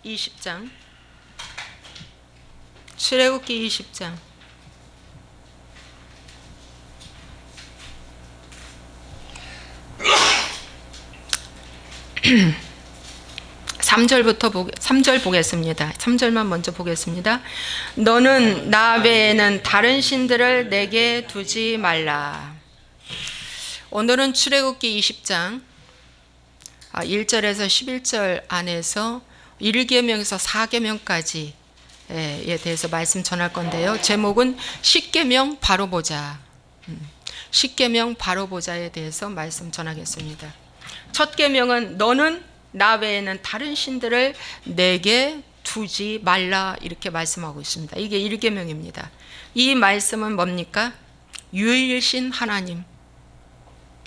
20장, 출애굽기 20장 3절 보겠습니다. 3절만 먼저 보겠습니다. 너는 나 외에는 다른 신들을 내게 두지 말라. 오늘은 출애굽기 20장 1절에서 11절 안에서 1계명에서 4계명까지에 대해서 말씀 전할 건데요. 제목은 십계명 바로 보자. 십계명 바로 보자에 대해서 말씀 전하겠습니다. 첫 계명은 너는 나 외에는 다른 신들을 내게 두지 말라, 이렇게 말씀하고 있습니다. 이게 1계명입니다. 이 말씀은 뭡니까? 유일신 하나님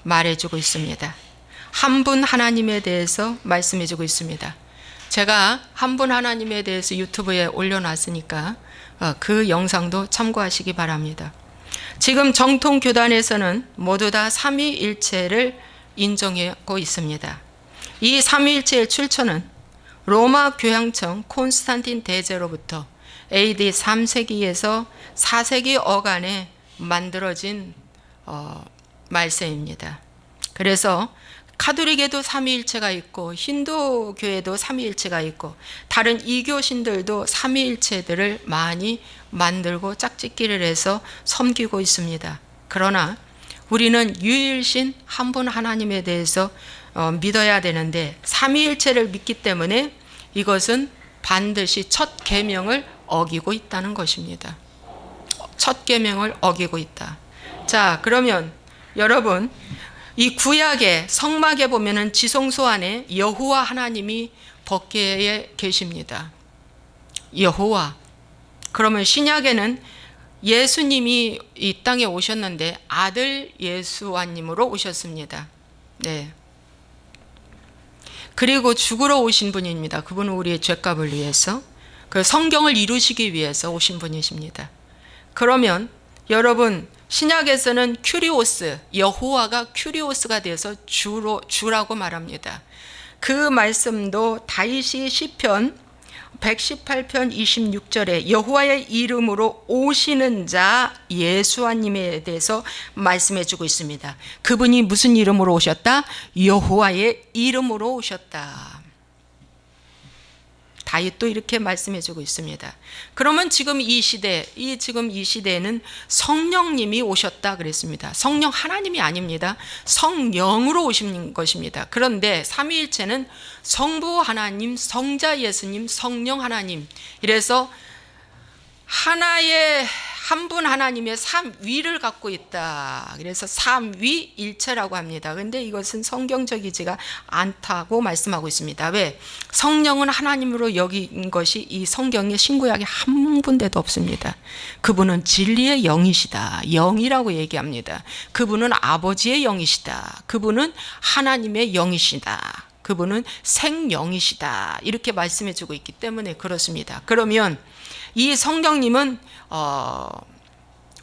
말해주고 있습니다. 한 분 하나님에 대해서 말씀해주고 있습니다. 제가 한 분 하나님에 대해서 유튜브에 올려놨으니까 그 영상도 참고하시기 바랍니다. 지금 정통 교단에서는 모두 다 삼위일체를 인정하고 있습니다. 이 삼위일체의 출처는 로마 교향청 콘스탄틴 대제로부터 AD 3세기에서 4세기 어간에 만들어진 말씀입니다. 그래서 카톨릭에도 삼위일체가 있고 힌두교에도 삼위일체가 있고 다른 이교신들도 삼위일체들을 많이 만들고 짝짓기를 해서 섬기고 있습니다. 그러나 우리는 유일신 한 분 하나님에 대해서 믿어야 되는데 삼위일체를 믿기 때문에 이것은 반드시 첫 계명을 어기고 있다는 것입니다. 첫 계명을 어기고 있다. 자, 그러면 여러분, 이 구약의 성막에 보면은 지성소 안에 여호와 하나님이 법궤에 계십니다. 여호와. 그러면 신약에는 예수님이 이 땅에 오셨는데 아들 예수와님으로 오셨습니다. 네. 그리고 죽으러 오신 분입니다. 그분은 우리의 죄값을 위해서, 그 성경을 이루시기 위해서 오신 분이십니다. 그러면 여러분, 신약에서는 큐리오스, 여호와가 큐리오스가 되어서 주라고 말합니다. 그 말씀도 다윗이 시편 118편 26절에 여호와의 이름으로 오시는 자 예수와님에 대해서 말씀해 주고 있습니다. 그분이 무슨 이름으로 오셨다? 여호와의 이름으로 오셨다. 다윗도 이렇게 말씀해 주고 있습니다. 그러면 지금 이 시대에는 성령님이 오셨다 그랬습니다. 성령 하나님이 아닙니다. 성령으로 오신 것입니다. 그런데 삼위일체는 성부 하나님, 성자 예수님, 성령 하나님, 이래서 하나의 한 분 하나님의 삼위를 갖고 있다. 그래서 삼위일체라고 합니다. 그런데 이것은 성경적이지가 않다고 말씀하고 있습니다. 왜? 성령은 하나님으로 여긴 것이 이 성경의 신구약에 한 군데도 없습니다. 그분은 진리의 영이시다. 영이라고 얘기합니다. 그분은 아버지의 영이시다. 그분은 하나님의 영이시다. 그분은 생영이시다. 이렇게 말씀해 주고 있기 때문에 그렇습니다. 그러면 이 성령님은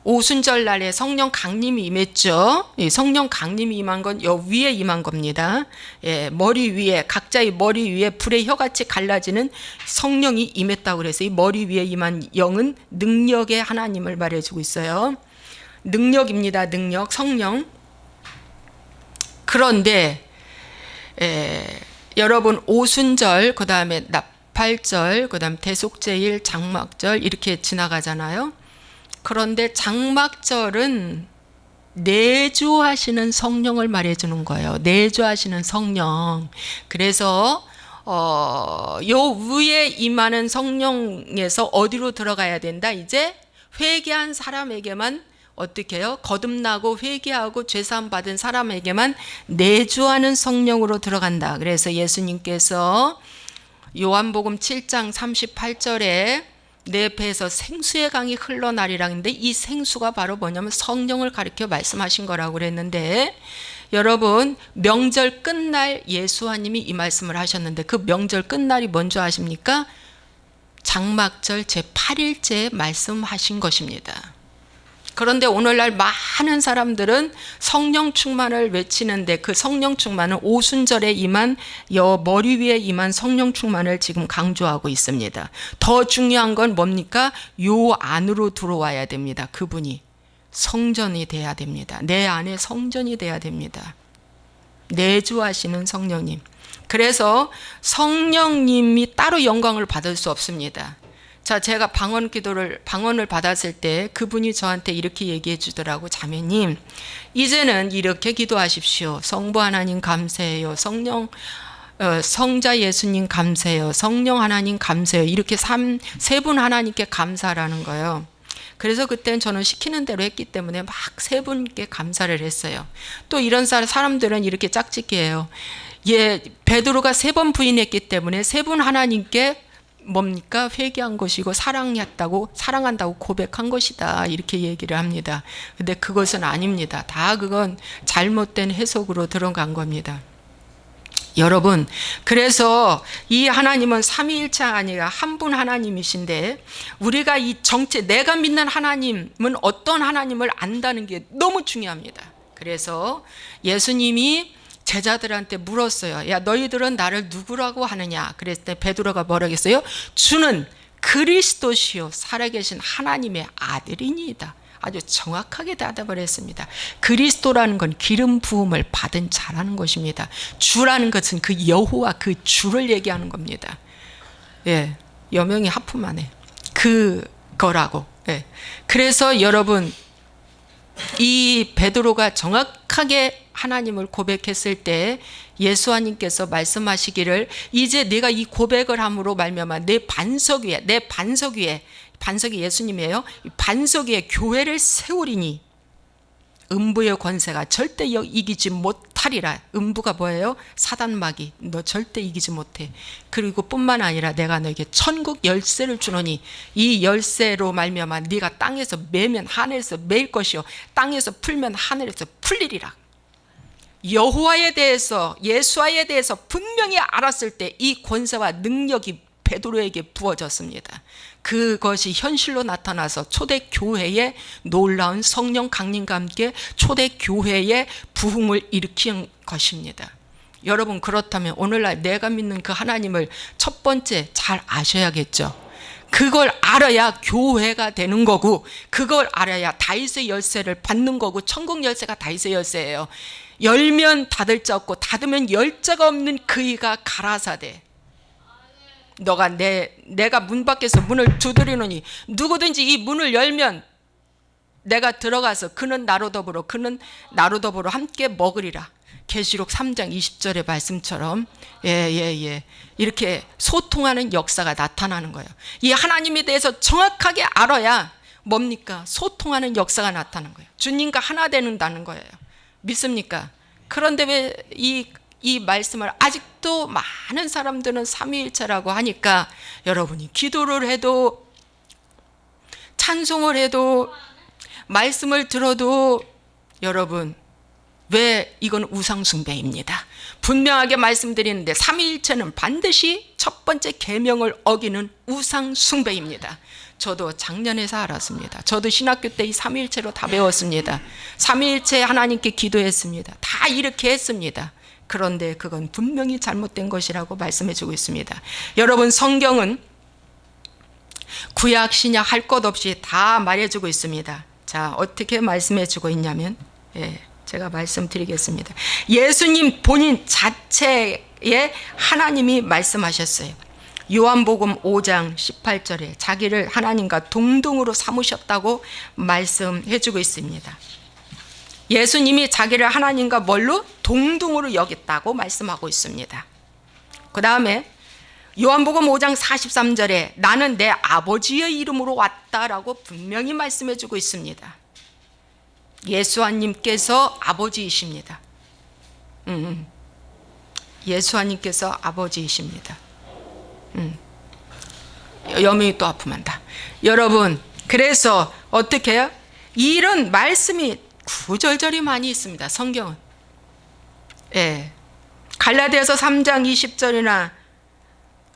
오순절 날에 성령 강림이 임했죠. 성령 강림이 임한 건 여 위에 임한 겁니다. 예, 머리 위에, 각자의 머리 위에 불의 혀같이 갈라지는 성령이 임했다고 그래서 이 머리 위에 임한 영은 능력의 하나님을 말해주고 있어요. 능력입니다. 능력, 성령. 그런데 여러분, 오순절, 그 다음에 납팔절, 그 다음 대속제일, 장막절 이렇게 지나가잖아요. 그런데 장막절은 내주하시는 성령을 말해주는 거예요. 내주하시는 성령. 그래서 요 위에 임하는 성령에서 어디로 들어가야 된다? 이제 회개한 사람에게만 어떻게 해요? 거듭나고 회개하고 죄사함 받은 사람에게만 내주하는 성령으로 들어간다. 그래서 예수님께서 요한복음 7장 38절에 내 배에서 생수의 강이 흘러나리라 했는데 이 생수가 바로 뭐냐면 성령을 가리켜 말씀하신 거라고 그랬는데, 여러분, 명절 끝날 예수와님이 이 말씀을 하셨는데 그 명절 끝날이 뭔지 아십니까? 장막절 제8일째에 말씀하신 것입니다. 그런데 오늘날 많은 사람들은 성령 충만을 외치는데 그 성령 충만은 오순절에 임한 머리 위에 임한 성령 충만을 지금 강조하고 있습니다. 더 중요한 건 뭡니까? 요 안으로 들어와야 됩니다. 그분이 성전이 돼야 됩니다. 내 안에 성전이 돼야 됩니다. 내주하시는 성령님. 그래서 성령님이 따로 영광을 받을 수 없습니다. 자, 제가 방언을 받았을 때 그분이 저한테 이렇게 얘기해 주더라고. 자매님, 이제는 이렇게 기도하십시오. 성부 하나님 감사해요. 성자 예수님 감사해요. 성령 하나님 감사해요. 이렇게 세 분 하나님께 감사라는 거예요. 그래서 그때는 저는 시키는 대로 했기 때문에 막 세 분께 감사를 했어요. 또 이런 사람들은 이렇게 짝짓기해요. 베드로가 3번 부인했기 때문에 세 분 하나님께 뭡니까? 회개한 것이고 사랑한다고 고백한 것이다. 이렇게 얘기를 합니다. 근데 그것은 아닙니다. 다 그건 잘못된 해석으로 들어간 겁니다. 여러분, 그래서 이 하나님은 삼위일체 아니라 한 분 하나님이신데 우리가 이 내가 믿는 하나님은 어떤 하나님을 안다는 게 너무 중요합니다. 그래서 예수님이 제자들한테 물었어요. 야, 너희들은 나를 누구라고 하느냐? 그랬을 때 베드로가 뭐라고 했어요? 주는 그리스도시요 살아계신 하나님의 아들이니이다. 아주 정확하게 대답을 했습니다. 그리스도라는 건 기름 부음을 받은 자라는 것입니다. 주라는 것은 그 여호와 그 주를 얘기하는 겁니다. 예, 여명이 하품하네. 그거라고. 예. 그래서 여러분, 이 베드로가 정확하게 하나님을 고백했을 때 예수님께서 말씀하시기를 이제 내가 이 고백을 함으로 말미암아 내 반석 위에 반석이 예수님이에요. 반석 위에 교회를 세우리니 음부의 권세가 절대 이기지 못하리라. 음부가 뭐예요? 사단마귀. 너 절대 이기지 못해. 그리고 뿐만 아니라 내가 너에게 천국 열쇠를 주노니 이 열쇠로 말미암아 네가 땅에서 매면 하늘에서 매일 것이요 땅에서 풀면 하늘에서 풀리리라. 여호와에 대해서 예수와에 대해서 분명히 알았을 때 이 권세와 능력이 베드로에게 부어졌습니다. 그것이 현실로 나타나서 초대교회의 놀라운 성령 강림과 함께 초대교회의 부흥을 일으킨 것입니다. 여러분, 그렇다면 오늘날 내가 믿는 그 하나님을 첫 번째 잘 아셔야겠죠. 그걸 알아야 교회가 되는 거고 그걸 알아야 다윗의 열쇠를 받는 거고 천국 열쇠가 다윗의 열쇠예요. 열면 닫을 자 없고 닫으면 열 자가 없는 그이가 가라사대. 내가 문 밖에서 문을 두드리노니 누구든지 이 문을 열면 내가 들어가서 그는 나로 더불어 함께 먹으리라. 계시록 3장 20절의 말씀처럼 이렇게 소통하는 역사가 나타나는 거예요. 이 하나님에 대해서 정확하게 알아야 뭡니까? 소통하는 역사가 나타나는 거예요. 주님과 하나 되는다는 거예요. 믿습니까? 그런데 왜 이 말씀을 아직도 많은 사람들은 삼위일체라고 하니까 여러분이 기도를 해도 찬송을 해도 말씀을 들어도 여러분 왜 이건 우상숭배입니다. 분명하게 말씀드리는데 삼위일체는 반드시 첫 번째 계명을 어기는 우상숭배입니다. 저도 작년에서 알았습니다. 저도 신학교 때 이 삼위일체로 다 배웠습니다. 삼위일체 하나님께 기도했습니다. 다 이렇게 했습니다. 그런데 그건 분명히 잘못된 것이라고 말씀해 주고 있습니다. 여러분, 성경은 구약 신약 할 것 없이 다 말해주고 있습니다. 자, 어떻게 말씀해 주고 있냐면 제가 말씀드리겠습니다. 예수님 본인 자체에 하나님이 말씀하셨어요. 요한복음 5장 18절에 자기를 하나님과 동등으로 삼으셨다고 말씀해 주고 있습니다. 예수님이 자기를 하나님과 뭘로? 동등으로 여겼다고 말씀하고 있습니다. 그 다음에 요한복음 5장 43절에 나는 내 아버지의 이름으로 왔다라고 분명히 말씀해 주고 있습니다. 예수님께서 아버지이십니다. 예수님께서 아버지이십니다. 여명이 또 아픔한다. 여러분, 그래서 어떻게 해요? 이런 말씀이 구절절이 많이 있습니다. 성경은. 갈라디아서 3장 20절이나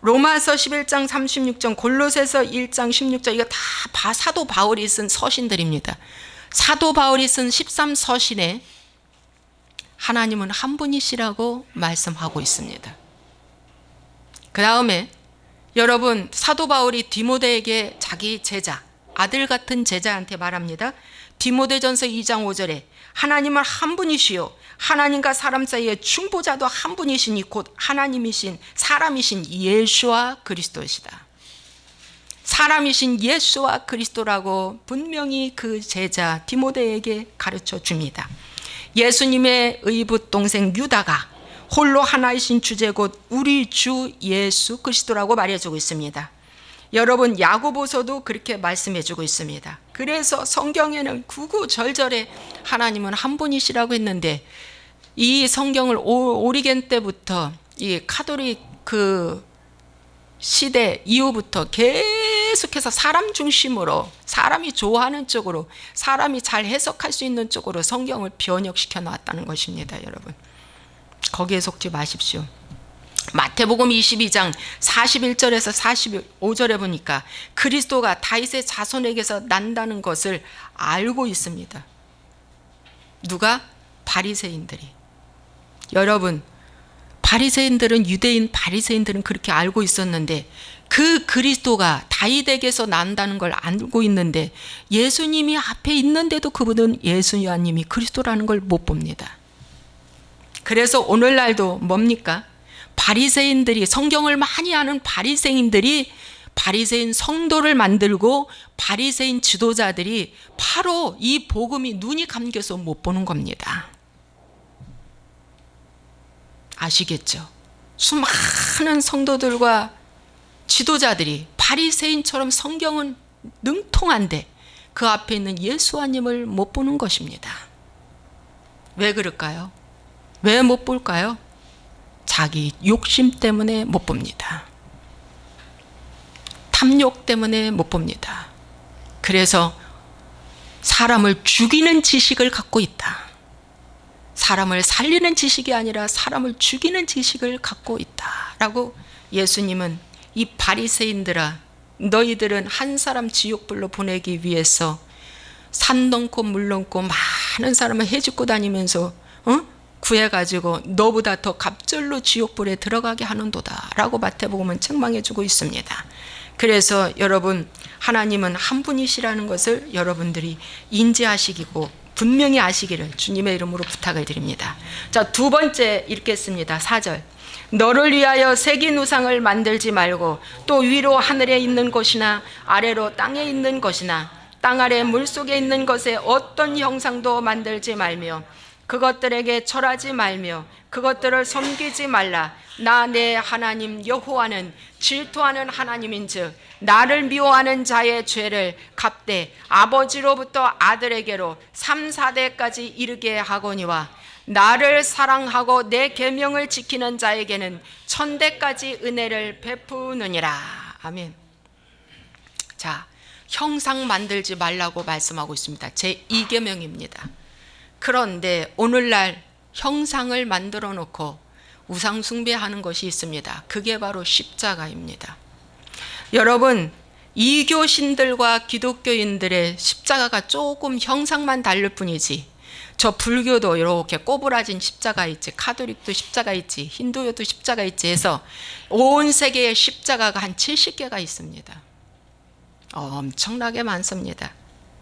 로마서 11장 36절, 골로새서 1장 16절 이거 다 사도 바울이 쓴 서신들입니다. 사도 바울이 쓴 13서신에 하나님은 한 분이시라고 말씀하고 있습니다. 그 다음에 여러분, 사도 바울이 디모데에게 자기 제자, 아들 같은 제자한테 말합니다. 디모데전서 2장 5절에 하나님은 한 분이시요 하나님과 사람 사이의 중보자도 한 분이시니 곧 하나님이신 사람이신 예수와 그리스도시다. 사람이신 예수와 그리스도라고 분명히 그 제자 디모데에게 가르쳐 줍니다. 예수님의 의붓 동생 유다가 홀로 하나이신 주제 곧 우리 주 예수 그리스도라고 말해주고 있습니다. 여러분, 야고보서도 그렇게 말씀해주고 있습니다. 그래서 성경에는 구구절절에 하나님은 한 분이시라고 했는데, 이 성경을 오리겐 때부터 이 카톨릭 그 시대 이후부터 계속해서 사람 중심으로, 사람이 좋아하는 쪽으로, 사람이 잘 해석할 수 있는 쪽으로 성경을 변형시켜 놨다는 것입니다. 여러분, 거기에 속지 마십시오. 마태복음 22장 41절에서 45절에 보니까 그리스도가 다윗의 자손에게서 난다는 것을 알고 있습니다. 누가? 바리새인들이. 여러분, 바리새인들은, 유대인 바리새인들은 그렇게 알고 있었는데, 그 그리스도가 다윗에게서 난다는 걸 알고 있는데 예수님이 앞에 있는데도 그분은 예수님이 그리스도라는 걸 못 봅니다. 그래서 오늘날도 뭡니까? 바리새인들이, 성경을 많이 아는 바리새인들이 바리새인 성도를 만들고 바리새인 지도자들이 바로 이 복음이 눈이 감겨서 못 보는 겁니다. 아시겠죠? 수많은 성도들과 지도자들이 바리새인처럼 성경은 능통한데 그 앞에 있는 예수님을 못 보는 것입니다. 왜 그럴까요? 왜 못 볼까요? 자기 욕심 때문에 못 봅니다. 탐욕 때문에 못 봅니다. 그래서 사람을 죽이는 지식을 갖고 있다. 사람을 살리는 지식이 아니라 사람을 죽이는 지식을 갖고 있다라고 예수님은 이 바리새인들아, 너희들은 한 사람 지옥불로 보내기 위해서 산 넘고 물 넘고 많은 사람을 해집고 다니면서 구해가지고 너보다 더 갑절로 지옥불에 들어가게 하는도다 라고 마태복음은 책망해주고 있습니다. 그래서 여러분, 하나님은 한 분이시라는 것을 여러분들이 인지하시고 분명히 아시기를 주님의 이름으로 부탁을 드립니다. 자, 두 번째 읽겠습니다. 4절. 너를 위하여 새긴 우상을 만들지 말고 또 위로 하늘에 있는 것이나 아래로 땅에 있는 것이나 땅 아래 물속에 있는 것에 어떤 형상도 만들지 말며 그것들에게 절하지 말며 그것들을 섬기지 말라. 나 내 하나님 여호와는 질투하는 하나님인즉 나를 미워하는 자의 죄를 갚되 아버지로부터 아들에게로 3, 4대까지 이르게 하거니와 나를 사랑하고 내 계명을 지키는 자에게는 1000대까지 은혜를 베푸느니라. 아멘. 자, 형상 만들지 말라고 말씀하고 있습니다. 제 2계명입니다. 그런데 오늘날 형상을 만들어 놓고 우상 숭배하는 것이 있습니다. 그게 바로 십자가입니다. 여러분, 이교신들과 기독교인들의 십자가가 조금 형상만 다를 뿐이지, 저 불교도 이렇게 꼬부라진 십자가 있지, 카톨릭도 십자가 있지, 힌두교도 십자가 있지 해서 온 세계에 십자가가 한 70개가 있습니다. 엄청나게 많습니다.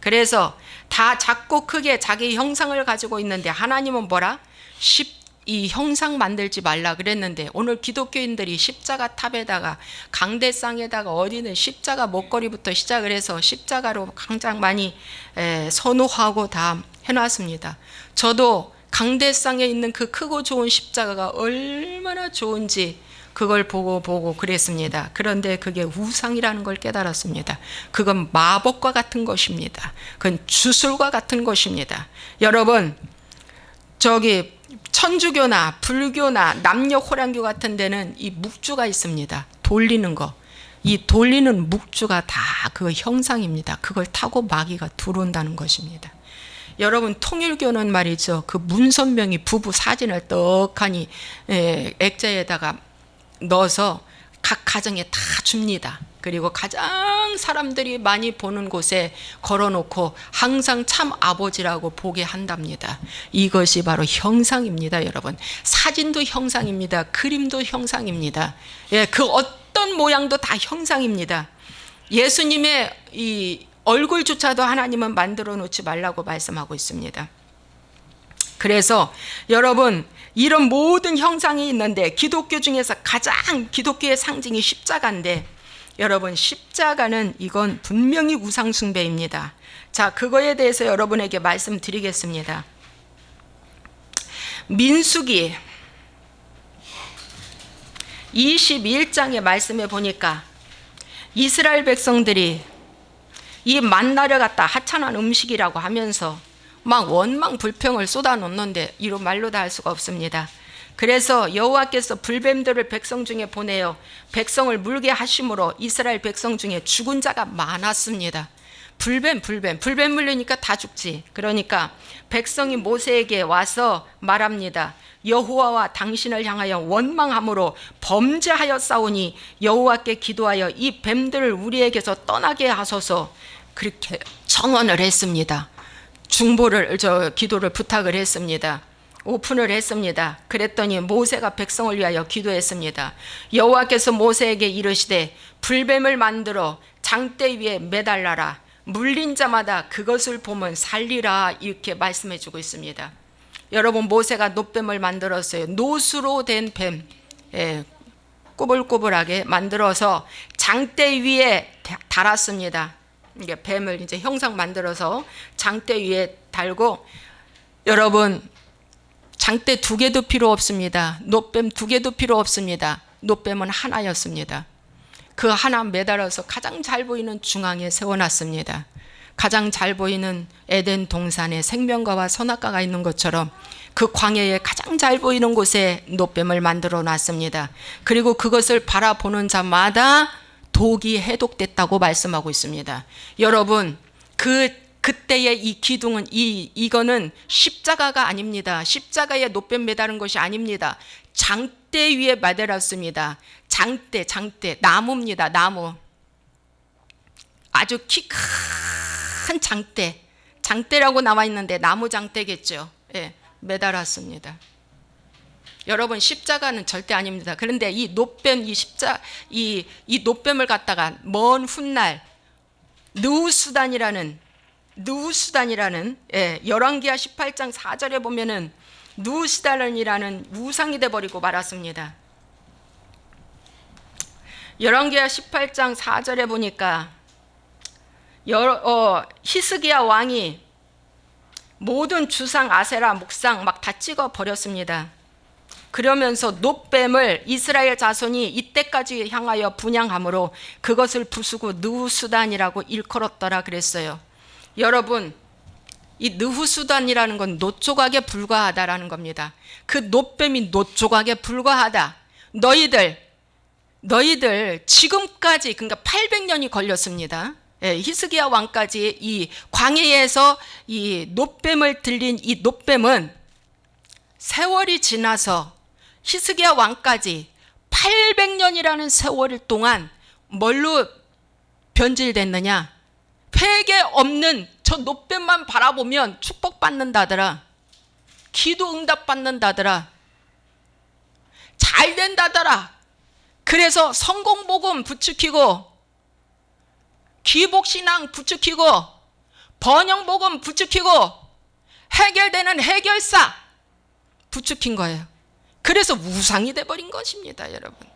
그래서 다 작고 크게 자기 형상을 가지고 있는데 하나님은 뭐라? 이 형상 만들지 말라 그랬는데 오늘 기독교인들이 십자가 탑에다가 강대상에다가 어디는 십자가 목걸이부터 시작을 해서 십자가로 가장 많이 선호하고 다 해놨습니다. 저도 강대상에 있는 그 크고 좋은 십자가가 얼마나 좋은지 그걸 보고 그랬습니다. 그런데 그게 우상이라는 걸 깨달았습니다. 그건 마법과 같은 것입니다. 그건 주술과 같은 것입니다. 여러분, 저기 천주교나 불교나 남녀호랑교 같은 데는 이 묵주가 있습니다. 돌리는 거. 이 돌리는 묵주가 다 그 형상입니다. 그걸 타고 마귀가 들어온다는 것입니다. 여러분, 통일교는 말이죠. 그 문선명이 부부 사진을 떡하니 액자에다가 넣어서 각 가정에 다 줍니다. 그리고 가장 사람들이 많이 보는 곳에 걸어놓고 항상 참 아버지라고 보게 한답니다. 이것이 바로 형상입니다, 여러분. 사진도 형상입니다. 그림도 형상입니다. 예, 그 어떤 모양도 다 형상입니다. 예수님의 이 얼굴조차도 하나님은 만들어 놓지 말라고 말씀하고 있습니다. 그래서 여러분, 이런 모든 형상이 있는데 기독교 중에서 가장 기독교의 상징이 십자가인데, 여러분, 십자가는 이건 분명히 우상 숭배입니다. 자, 그거에 대해서 여러분에게 말씀드리겠습니다. 민수기 21장의 말씀에 보니까 이스라엘 백성들이 이 만나를 갖다 하찮은 음식이라고 하면서 막 원망 불평을 쏟아놓는데 이로 말로 다 할 수가 없습니다. 그래서 여호와께서 불뱀들을 백성 중에 보내어 백성을 물게 하심으로 이스라엘 백성 중에 죽은 자가 많았습니다. 불뱀 물리니까 다 죽지. 그러니까 백성이 모세에게 와서 말합니다. 여호와와 당신을 향하여 원망함으로 범죄하여 싸우니 여호와께 기도하여 이 뱀들을 우리에게서 떠나게 하소서. 그렇게 청원을 했습니다. 기도를 부탁을 했습니다. 오픈을 했습니다. 그랬더니 모세가 백성을 위하여 기도했습니다. 여호와께서 모세에게 이르시되 불뱀을 만들어 장대 위에 매달라라. 물린 자마다 그것을 보면 살리라. 이렇게 말씀해 주고 있습니다. 여러분, 모세가 놋뱀을 만들었어요. 노수로 된 뱀, 꼬불꼬불하게 만들어서 장대 위에 달았습니다. 이게 뱀을 이제 형상 만들어서 장대 위에 달고, 여러분, 장대 2개도 필요 없습니다. 놋뱀 2개도 필요 없습니다. 놋뱀은 하나였습니다. 그 하나 매달아서 가장 잘 보이는 중앙에 세워놨습니다. 가장 잘 보이는 에덴 동산에 생명과와 선악과가 있는 것처럼 그 광야에 가장 잘 보이는 곳에 놋뱀을 만들어 놨습니다. 그리고 그것을 바라보는 자마다 독이 해독됐다고 말씀하고 있습니다. 여러분, 그때의 이 기둥은 이거는 십자가가 아닙니다. 십자가에 놋뱀 매다른 것이 아닙니다. 장대 위에 매달았습니다. 장대 나무입니다. 나무. 아주 키 큰 장대라고 나와 있는데 나무 장대겠죠. 예, 매달았습니다. 여러분, 십자가는 절대 아닙니다. 그런데 이 놋뱀, 이 놋뱀을 갖다가 먼 훗날 느우수단이라는 열왕기하 18장 4절에 보면은 느우수단이라는 우상이 돼버리고 말았습니다. 열왕기하 18장 4절에 보니까 히스기야 왕이 모든 주상 아세라 목상 막 다 찍어 버렸습니다. 그러면서 놋뱀을 이스라엘 자손이 이때까지 향하여 분향함으로 그것을 부수고 느후수단이라고 일컬었더라 그랬어요. 여러분, 이 느후수단이라는 건 놋조각에 불과하다라는 겁니다. 그 놋뱀이 놋조각에 불과하다. 너희들 지금까지, 그러니까 800년이 걸렸습니다. 히스기야 왕까지 이 광야에서 이 놋뱀을 들린 이 놋뱀은 세월이 지나서 히스기야 왕까지 800년이라는 세월 동안 뭘로 변질됐느냐? 회개 없는 저 놋뱀만 바라보면 축복받는다더라. 기도 응답받는다더라. 잘 된다더라. 그래서 성공복음 부추기고 기복신앙 부추기고 번영복음 부추기고 해결되는 해결사 부추긴 거예요. 그래서 우상이 돼버린 것입니다, 여러분.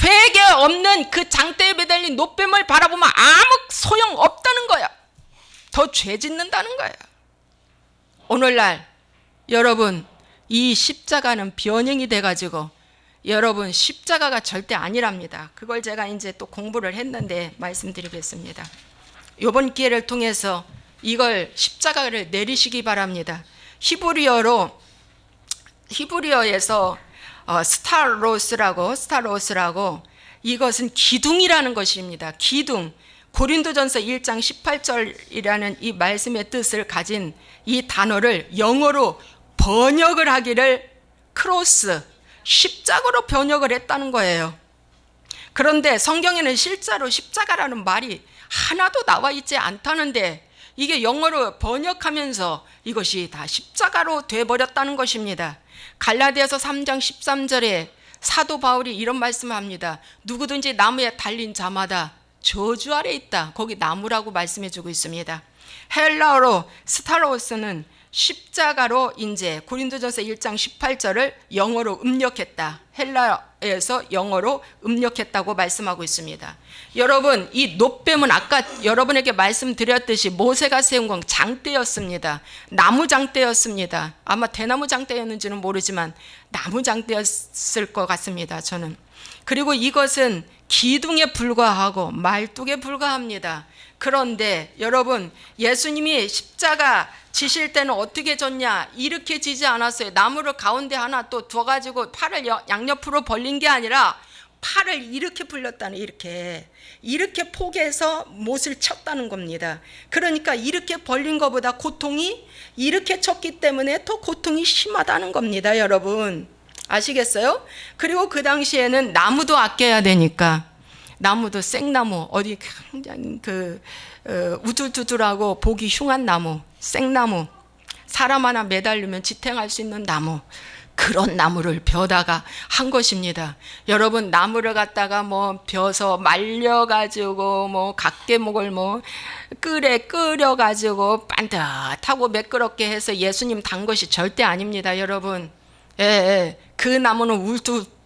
회개 없는 그 장대에 매달린 놋뱀을 바라보면 아무 소용 없다는 거야. 더 죄 짓는다는 거야. 오늘날 여러분, 이 십자가는 변형이 돼가지고, 여러분, 십자가가 절대 아니랍니다. 그걸 제가 이제 또 공부를 했는데 말씀드리겠습니다. 이번 기회를 통해서 이걸 십자가를 내리시기 바랍니다. 히브리어에서 스타로스라고 이것은 기둥이라는 것입니다. 기둥. 고린도전서 1장 18절이라는 이 말씀의 뜻을 가진 이 단어를 영어로 번역을 하기를 크로스, 십자가로 번역을 했다는 거예요. 그런데 성경에는 실제로 십자가라는 말이 하나도 나와 있지 않다는데 이게 영어로 번역하면서 이것이 다 십자가로 돼버렸다는 것입니다. 갈라디아서 3장 13절에 사도 바울이 이런 말씀을 합니다. 누구든지 나무에 달린 자마다 저주 아래 있다. 거기 나무라고 말씀해 주고 있습니다. 헬라어로 스타로스는 십자가로 이제 고린도전서 1장 18절을 영어로 음력했다. 헬라에서 영어로 음력했다고 말씀하고 있습니다. 여러분, 이 놋뱀은 아까 여러분에게 말씀드렸듯이 모세가 세운 건 장대였습니다. 나무 장대였습니다. 아마 대나무 장대였는지는 모르지만 나무 장대였을 것 같습니다. 저는. 그리고 이것은 기둥에 불과하고 말뚝에 불과합니다. 그런데 여러분, 예수님이 십자가 지실 때는 어떻게 졌냐? 이렇게 지지 않았어요. 나무를 가운데 하나 또 둬가지고 팔을 양옆으로 벌린 게 아니라 팔을 이렇게 불렸다는, 이렇게 포개서 못을 쳤다는 겁니다. 그러니까 이렇게 벌린 것보다 고통이 이렇게 쳤기 때문에 더 고통이 심하다는 겁니다. 여러분 아시겠어요? 그리고 그 당시에는 나무도 아껴야 되니까, 나무도 생나무, 어디 굉장히 우둘두둘하고 보기 흉한 나무, 생나무, 사람 하나 매달리면 지탱할 수 있는 나무, 그런 나무를 벼다가 한 것입니다. 여러분, 나무를 갖다가 벼서 말려가지고 각개목을 끓여가지고 반듯하고 매끄럽게 해서 예수님 단 것이 절대 아닙니다. 여러분, 그 나무는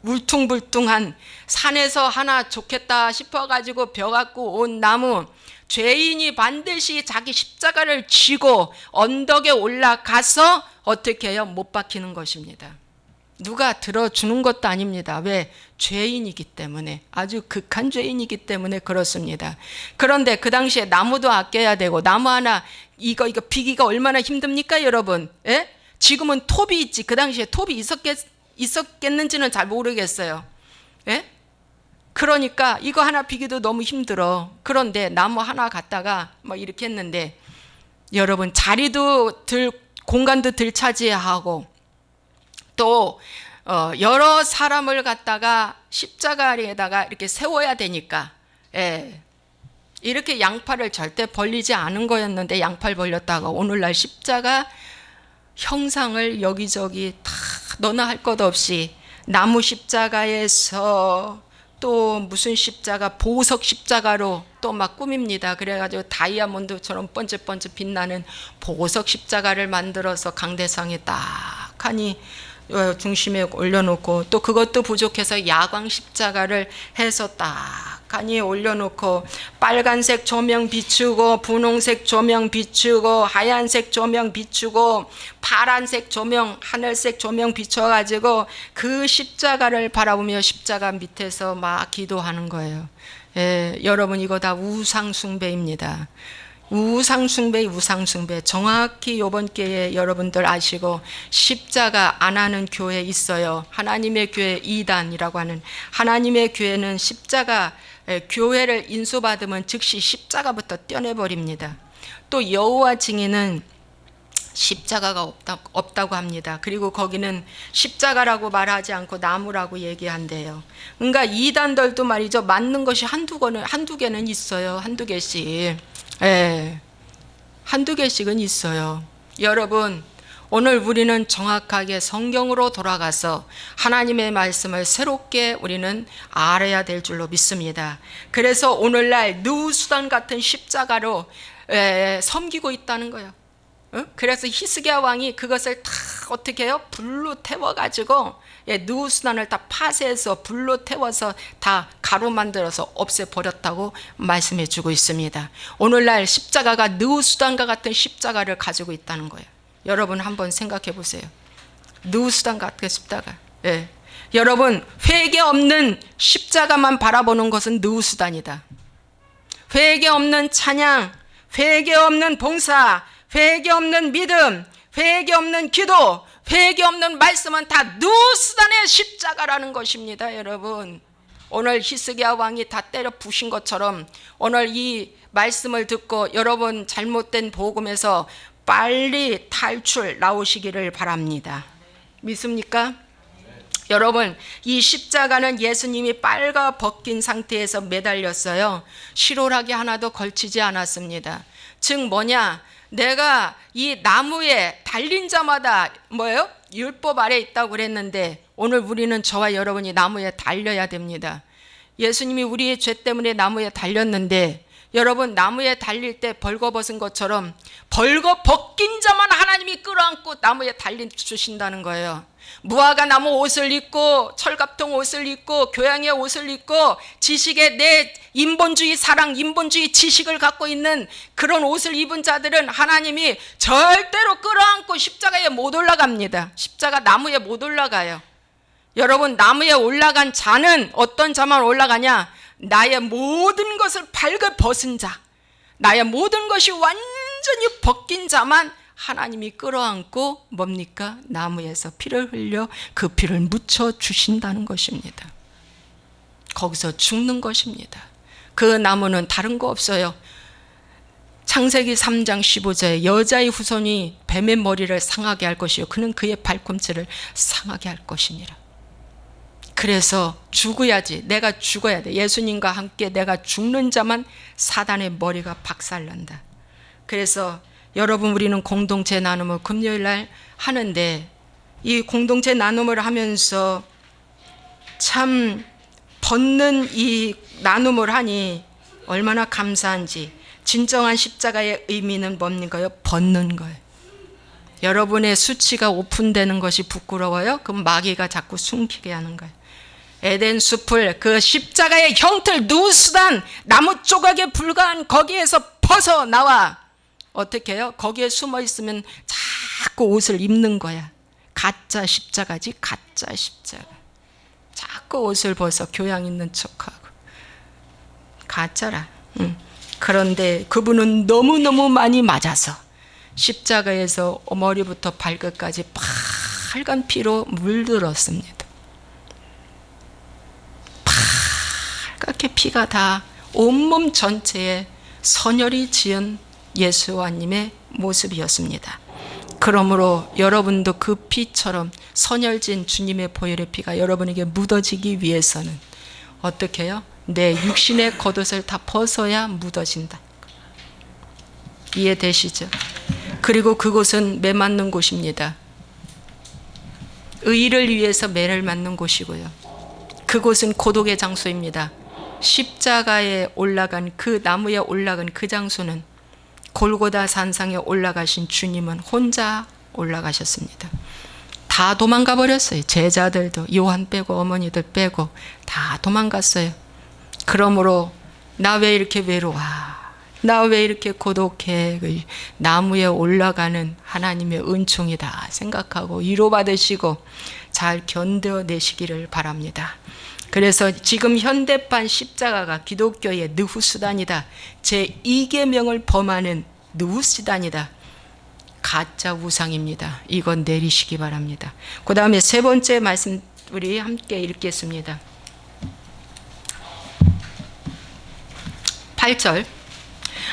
울퉁불퉁한 산에서 하나 좋겠다 싶어가지고 벼갖고 온 나무, 죄인이 반드시 자기 십자가를 쥐고 언덕에 올라가서 어떻게 해요? 못 박히는 것입니다. 누가 들어주는 것도 아닙니다. 왜? 죄인이기 때문에, 아주 극한 죄인이기 때문에 그렇습니다. 그런데 그 당시에 나무도 아껴야 되고, 나무 하나 이거 비기가 얼마나 힘듭니까 여러분? 예? 지금은 톱이 있지, 그 당시에 톱이 있었겠는지는 잘 모르겠어요. 예? 그러니까 이거 하나 비기도 너무 힘들어. 그런데 나무 하나 갖다가 이렇게 했는데, 여러분, 공간도 들 차지하고, 또 여러 사람을 갖다가 십자가에다가 이렇게 세워야 되니까, 이렇게 양팔을 절대 벌리지 않은 거였는데 양팔 벌렸다가 오늘날 십자가 형상을 여기저기 다 너나 할 것 없이 나무 십자가에서 또 무슨 십자가, 보석 십자가로 또 막 꾸밉니다. 그래가지고 다이아몬드처럼 번쩍번쩍 빛나는 보석 십자가를 만들어서 강대상에 딱하니 중심에 올려놓고, 또 그것도 부족해서 야광 십자가를 해서 딱하니 올려놓고, 빨간색 조명 비추고, 분홍색 조명 비추고, 하얀색 조명 비추고, 파란색 조명, 하늘색 조명 비춰가지고 그 십자가를 바라보며 십자가 밑에서 막 기도하는 거예요. 여러분, 이거 다 우상숭배입니다. 우상숭배. 정확히 이번 기회에 여러분들 아시고, 십자가 안 하는 교회 있어요. 하나님의 교회 2단이라고 하는 하나님의 교회는 십자가, 교회를 인수받으면 즉시 십자가부터 떼어내버립니다. 또 여호와 증인은 십자가가 없다고 합니다. 그리고 거기는 십자가라고 말하지 않고 나무라고 얘기한대요. 그러니까 2단들도 말이죠, 맞는 것이 한두 개는 있어요. 한두 개씩. 한두 개씩은 있어요. 여러분, 오늘 우리는 정확하게 성경으로 돌아가서 하나님의 말씀을 새롭게 우리는 알아야 될 줄로 믿습니다. 그래서 오늘날 느우수단 같은 십자가로 섬기고 있다는 거예요. 그래서 히스기야 왕이 그것을 다 어떻게 해요? 불로 태워가지고, 느우수단을 다 파쇄해서 불로 태워서 다 가루 만들어서 없애버렸다고 말씀해 주고 있습니다. 오늘날 십자가가 느우수단과 같은 십자가를 가지고 있다는 거예요. 여러분 한번 생각해 보세요. 느우수단 같은 십자가. 여러분, 회개 없는 십자가만 바라보는 것은 느우수단이다. 회개 없는 찬양, 회개 없는 봉사, 회개 없는 믿음, 회개 없는 기도, 회개 없는 말씀은 다 느우수단의 십자가라는 것입니다. 여러분, 오늘 히스기야 왕이 다 때려 부신 것처럼 오늘 이 말씀을 듣고 여러분 잘못된 복음에서 빨리 탈출 나오시기를 바랍니다. 믿습니까? 여러분, 이 십자가는 예수님이 빨가 벗긴 상태에서 매달렸어요. 실오라기 하나도 걸치지 않았습니다. 즉 뭐냐? 내가 이 나무에 달린 자마다 뭐예요? 율법 아래 있다고 그랬는데 오늘 우리는 저와 여러분이 나무에 달려야 됩니다. 예수님이 우리의 죄 때문에 나무에 달렸는데 여러분, 나무에 달릴 때 벌거벗은 것처럼 벌거벗긴 자만 하나님이 끌어안고 나무에 달린 주신다는 거예요. 무화과 나무 옷을 입고 철갑통 옷을 입고 교양의 옷을 입고 지식의 내 인본주의 사랑, 인본주의 지식을 갖고 있는 그런 옷을 입은 자들은 하나님이 절대로 끌어안고 십자가에 못 올라갑니다. 십자가 나무에 못 올라가요. 여러분, 나무에 올라간 자는 어떤 자만 올라가냐? 나의 모든 것을 벌거벗은 자, 나의 모든 것이 완전히 벗긴 자만 하나님이 끌어안고 뭡니까? 나무에서 피를 흘려 그 피를 묻혀 주신다는 것입니다. 거기서 죽는 것입니다. 그 나무는 다른 거 없어요. 창세기 3장 15절에 여자의 후손이 뱀의 머리를 상하게 할 것이요 그는 그의 발꿈치를 상하게 할 것이니라. 그래서 죽어야지, 내가 죽어야 돼. 예수님과 함께 내가 죽는 자만 사단의 머리가 박살난다. 그래서 여러분, 우리는 공동체 나눔을 금요일 날 하는데 이 공동체 나눔을 하면서 참 벗는 이 나눔을 하니 얼마나 감사한지. 진정한 십자가의 의미는 뭡니까요? 벗는 거예요. 여러분의 수치가 오픈되는 것이 부끄러워요? 그럼 마귀가 자꾸 숨기게 하는 거예요. 에덴 숲을 그 십자가의 형틀 누수단 나무 조각에 불과한 거기에서 벗어나와 어떻게 해요? 거기에 숨어 있으면 자꾸 옷을 입는 거야. 가짜 십자가지, 가짜 십자가. 자꾸 옷을 벗어 교양 있는 척하고. 가짜라. 그런데 그분은 너무너무 많이 맞아서 십자가에서 머리부터 발끝까지 빨간 피로 물들었습니다. 빨갛게 피가 다 온몸 전체에 선혈이 지은 예수와님의 모습이었습니다. 그러므로 여러분도 그 피처럼 선혈진 주님의 보혈의 피가 여러분에게 묻어지기 위해서는 어떻게 해요? 내 육신의 겉옷을 다 벗어야 묻어진다. 이해되시죠? 그리고 그곳은 매 맞는 곳입니다. 의를 위해서 매를 맞는 곳이고요. 그곳은 고독의 장소입니다. 십자가에 올라간 그 나무에 올라간 그 장소는 골고다 산상에 올라가신 주님은 혼자 올라가셨습니다. 다 도망가 버렸어요. 제자들도, 요한 빼고 어머니들 빼고 다 도망갔어요. 그러므로 나 왜 이렇게 외로워? 나 왜 이렇게 고독해? 나무에 올라가는 하나님의 은총이다 생각하고 위로받으시고 잘 견뎌내시기를 바랍니다. 그래서 지금 현대판 십자가가 기독교의 느후수단이다. 제2계명을 범하는 느후수단이다. 가짜 우상입니다. 이건 내리시기 바랍니다. 그 다음에 세 번째 말씀 우리 함께 읽겠습니다. 8절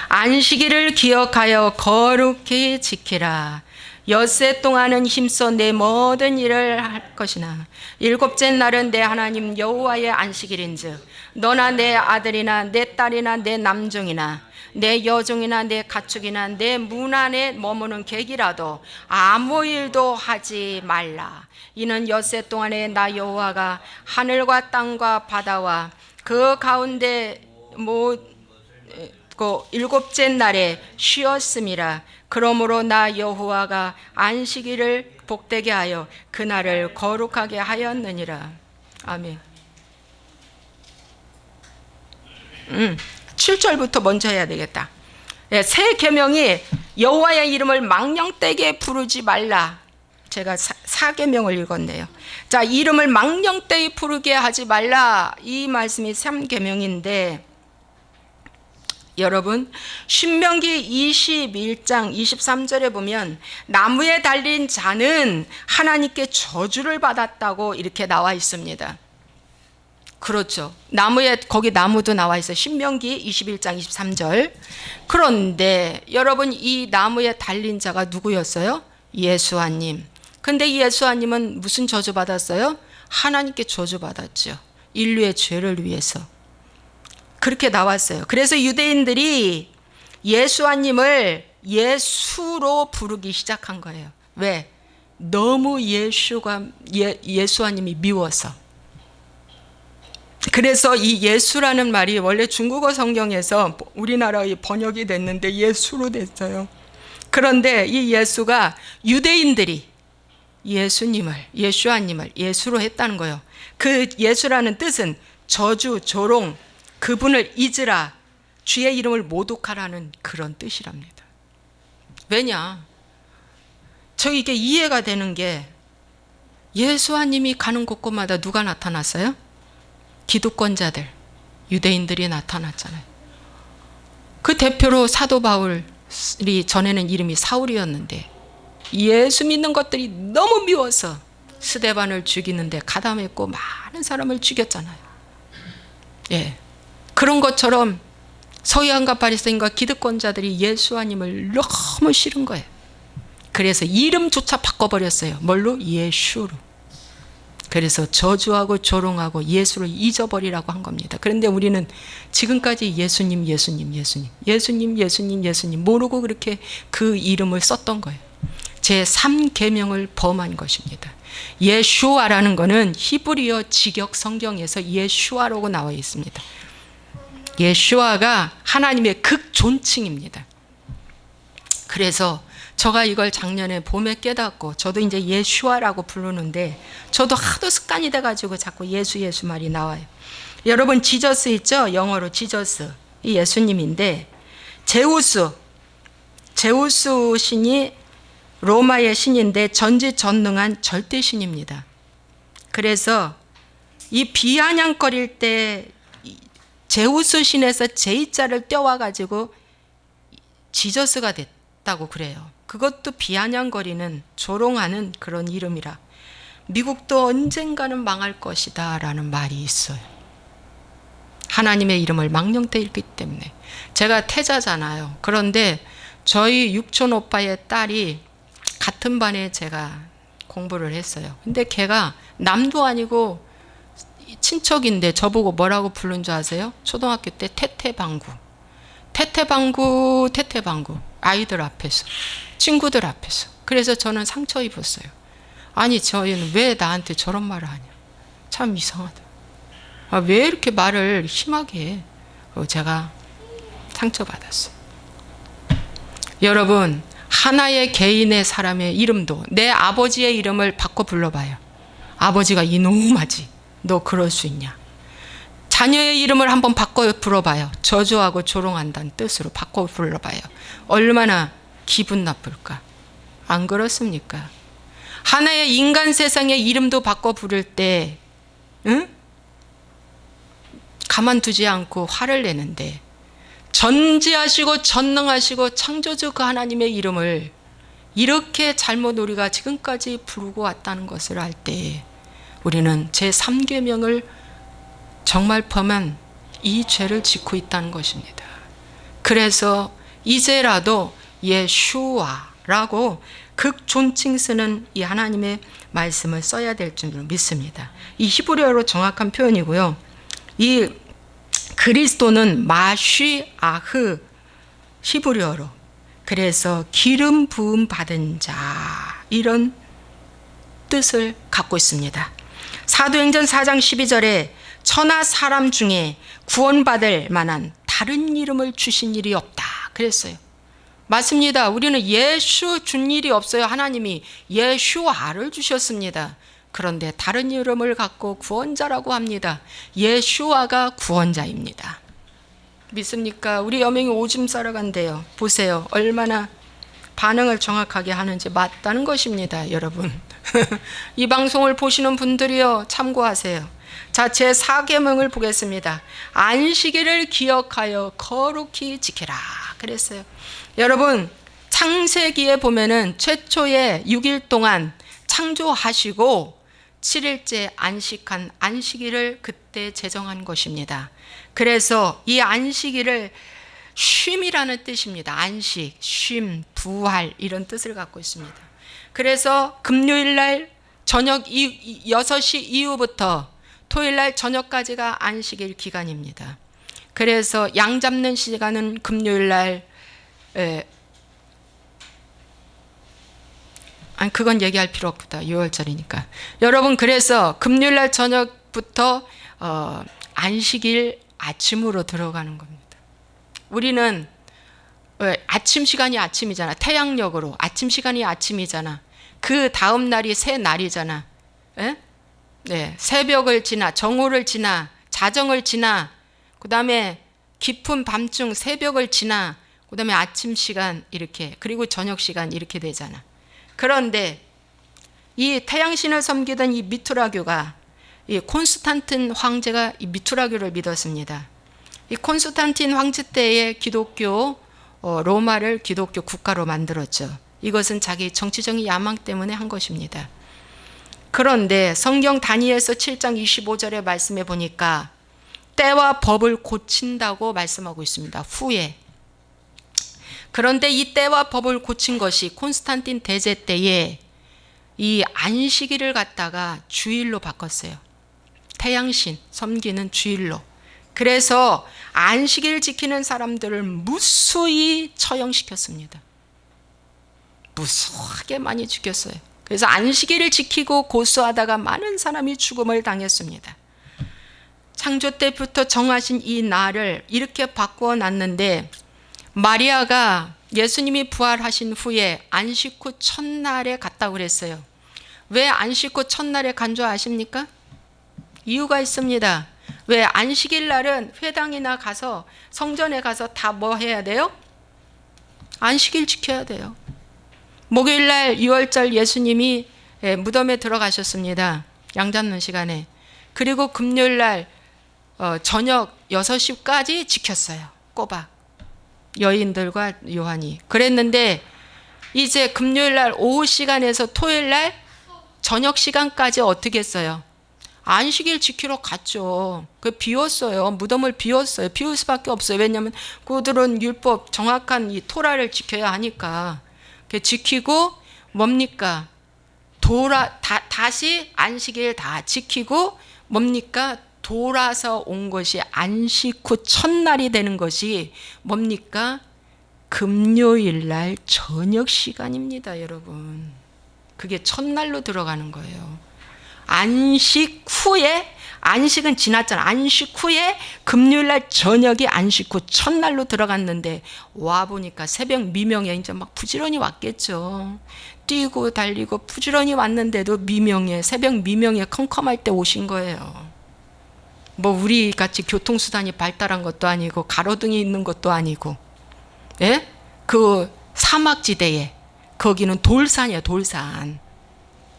안식일을 기억하여 거룩히 지키라. 엿새 동안은 힘써 내 모든 일을 할 것이나 일곱째 날은 내 하나님 여호와의 안식일인즉 너나 내 아들이나 내 딸이나 내 남종이나 내 여종이나 내 가축이나 내 문 안에 머무는 객이라도 아무 일도 하지 말라. 이는 엿새 동안에 나 여호와가 하늘과 땅과 바다와 그 가운데 일곱째 날에 쉬었음이라. 그러므로 나 여호와가 안식일을 복되게 하여 그날을 거룩하게 하였느니라. 아멘. 7절부터 먼저 해야 되겠다. 새 계명이 여호와의 이름을 망령되게 부르지 말라. 제가 4계명을 읽었네요. 자, 이름을 망령되게 부르게 하지 말라. 이 말씀이 3계명인데 여러분, 신명기 21장 23절에 보면 나무에 달린 자는 하나님께 저주를 받았다고 이렇게 나와 있습니다. 그렇죠. 나무에, 거기 나무도 나와 있어요. 신명기 21장 23절. 그런데 여러분, 이 나무에 달린 자가 누구였어요? 예수아님. 근데 예수아님은 무슨 저주 받았어요? 하나님께 저주받았죠. 인류의 죄를 위해서. 그렇게 나왔어요. 그래서 유대인들이 예수아님을 예수로 부르기 시작한 거예요. 왜? 너무 예수아님이 미워서. 그래서 이 예수라는 말이 원래 중국어 성경에서 우리나라의 번역이 됐는데 예수로 됐어요. 그런데 이 예수가 유대인들이 예수아님을 예수로 했다는 거예요. 그 예수라는 뜻은 저주, 조롱, 그분을 잊으라, 주의 이름을 모독하라는 그런 뜻이랍니다. 왜냐? 이게 이해가 되는 게 예수아님이 가는 곳곳마다 누가 나타났어요? 기득권자들, 유대인들이 나타났잖아요. 그 대표로 사도 바울이 전에는 이름이 사울이었는데 예수 믿는 것들이 너무 미워서 스데반을 죽이는데 가담했고 많은 사람을 죽였잖아요. 예, 그런 것처럼 서기관과 바리새인과 기득권자들이 예수아님을 너무 싫은 거예요. 그래서 이름조차 바꿔버렸어요. 뭘로? 예수로. 그래서 저주하고 조롱하고 예수를 잊어버리라고 한 겁니다. 그런데 우리는 지금까지 예수님 모르고 그렇게 그 이름을 썼던 거예요. 제3계명을 범한 것입니다. 예슈아라는 것은 히브리어 직역 성경에서 예슈아라고 나와 있습니다. 예슈아가 하나님의 극존칭입니다. 그래서 제가 이걸 작년에 봄에 깨닫고 저도 이제 예슈아라고 부르는데 저도 하도 습관이 돼가지고 자꾸 예수 말이 나와요. 여러분 지저스 있죠? 영어로 지저스, 이 예수님인데 제우스 신이 로마의 신인데 전지전능한 절대신입니다. 그래서 이 비아냥거릴 때 제우스 신에서 제자를 떼와가지고 지저스가 됐다고 그래요. 그것도 비아냥거리는 조롱하는 그런 이름이라. 미국도 언젠가는 망할 것이다 라는 말이 있어요. 하나님의 이름을 망령되 읽기 때문에. 제가 태자잖아요. 그런데 저희 육촌 오빠의 딸이 같은 반에 제가 공부를 했어요. 근데 걔가 남도 아니고 친척인데 저보고 뭐라고 부른 줄 아세요? 초등학교 때 태태방구. 아이들 앞에서, 친구들 앞에서. 그래서 저는 상처 입었어요. 아니 저희는 왜 나한테 저런 말을 하냐. 참 이상하다. 왜 이렇게 말을 심하게 해. 제가 상처받았어요. 여러분, 하나의 개인의 사람의 이름도 내 아버지의 이름을 바꿔 불러봐요. 아버지가 이놈하지. 너 그럴 수 있냐. 자녀의 이름을 한번 바꿔 불러봐요. 저주하고 조롱한다는 뜻으로 바꿔 불러봐요. 얼마나 기분 나쁠까. 안 그렇습니까? 하나의 인간 세상의 이름도 바꿔 부를 때 가만두지 않고 화를 내는데 전지하시고 전능하시고 창조주 그 하나님의 이름을 이렇게 잘못 우리가 지금까지 부르고 왔다는 것을 알 때 우리는 제3계명을 정말 범한 이 죄를 짓고 있다는 것입니다. 그래서 이제라도 예슈아라고 극존칭 쓰는 이 하나님의 말씀을 써야 될 줄 믿습니다. 이 히브리어로 정확한 표현이고요. 이 그리스도는 마쉬아흐 히브리어로, 그래서 기름 부음 받은 자 이런 뜻을 갖고 있습니다. 사도행전 4장 12절에 천하 사람 중에 구원받을 만한 다른 이름을 주신 일이 없다 그랬어요. 맞습니다. 우리는 예수 준 일이 없어요. 하나님이 예슈아를 주셨습니다. 그런데 다른 이름을 갖고 구원자라고 합니다. 예슈아가 구원자입니다. 믿습니까? 우리 여명이 오줌 싸러 간대요. 보세요. 얼마나 반응을 정확하게 하는지. 맞다는 것입니다, 여러분. 이 방송을 보시는 분들이요, 참고하세요. 자, 제4계명을 보겠습니다. 안식일을 기억하여 거룩히 지키라 그랬어요. 여러분, 창세기에 보면은 최초의 6일 동안 창조하시고 7일째 안식한 안식일을 그때 제정한 것입니다. 그래서 이 안식일을 쉼이라는 뜻입니다. 안식, 쉼, 부활 이런 뜻을 갖고 있습니다. 그래서 금요일 날 저녁 6시 이후부터 토요일날 저녁까지가 안식일 기간입니다. 그래서 양 잡는 시간은 금요일날 아니 그건 얘기할 필요 없다. 6월절이니까. 여러분 그래서 금요일날 저녁부터 안식일 아침으로 들어가는 겁니다. 우리는 아침 시간이 아침이잖아. 태양력으로 아침 시간이 아침이잖아. 그 다음 날이 새 날이잖아. 에? 네, 새벽을 지나 정오를 지나 자정을 지나 그 다음에 깊은 밤중 새벽을 지나 그 다음에 아침 시간 이렇게 그리고 저녁 시간 이렇게 되잖아. 그런데 이 태양신을 섬기던 이 미투라교가 이 콘스탄틴 황제가 이 미투라교를 믿었습니다. 이 콘스탄틴 황제 때에 기독교 로마를 기독교 국가로 만들었죠. 이것은 자기 정치적인 야망 때문에 한 것입니다. 그런데 성경 다니엘서 7장 25절의 말씀에 보니까 때와 법을 고친다고 말씀하고 있습니다. 후에. 그런데 이 때와 법을 고친 것이 콘스탄틴 대제 때에 이 안식일을 갖다가 주일로 바꿨어요. 태양신 섬기는 주일로. 그래서 안식일 지키는 사람들을 무수히 처형시켰습니다. 무수하게 많이 죽였어요. 그래서 안식일을 지키고 고수하다가 많은 사람이 죽음을 당했습니다. 창조 때부터 정하신 이 날을 이렇게 바꾸어 놨는데 마리아가 예수님이 부활하신 후에 안식 후 첫날에 갔다고 그랬어요. 왜 안식 후 첫날에 간 줄 아십니까? 이유가 있습니다. 왜 안식일 날은 회당이나 가서 성전에 가서 다 뭐 해야 돼요? 안식일 지켜야 돼요. 목요일 날 6월절 예수님이 무덤에 들어가셨습니다. 양 잡는 시간에. 그리고 금요일 날 저녁 6시까지 지켰어요. 꼬박. 여인들과 요한이. 그랬는데 이제 금요일 날 오후 시간에서 토요일 날 저녁 시간까지 어떻게 했어요? 안식일 지키러 갔죠. 그 비웠어요. 무덤을 비웠어요. 비울 수밖에 없어요. 왜냐하면 그들은 율법 정확한 이 토라를 지켜야 하니까. 지키고 뭡니까? 다시 안식일 다 지키고 뭡니까? 돌아서 온 것이 안식 후 첫날이 되는 것이 뭡니까? 금요일 날 저녁 시간입니다, 여러분. 그게 첫날로 들어가는 거예요. 안식 후에, 안식은 지났잖아. 안식 후에 금요일 날 저녁이 안식 후 첫날로 들어갔는데 와 보니까 새벽 미명에 이제 막 부지런히 왔겠죠. 뛰고 달리고 부지런히 왔는데도 미명에, 새벽 미명에 컴컴할 때 오신 거예요. 뭐 우리 같이 교통수단이 발달한 것도 아니고 가로등이 있는 것도 아니고, 예? 그 사막지대에 거기는 돌산이에요. 돌산.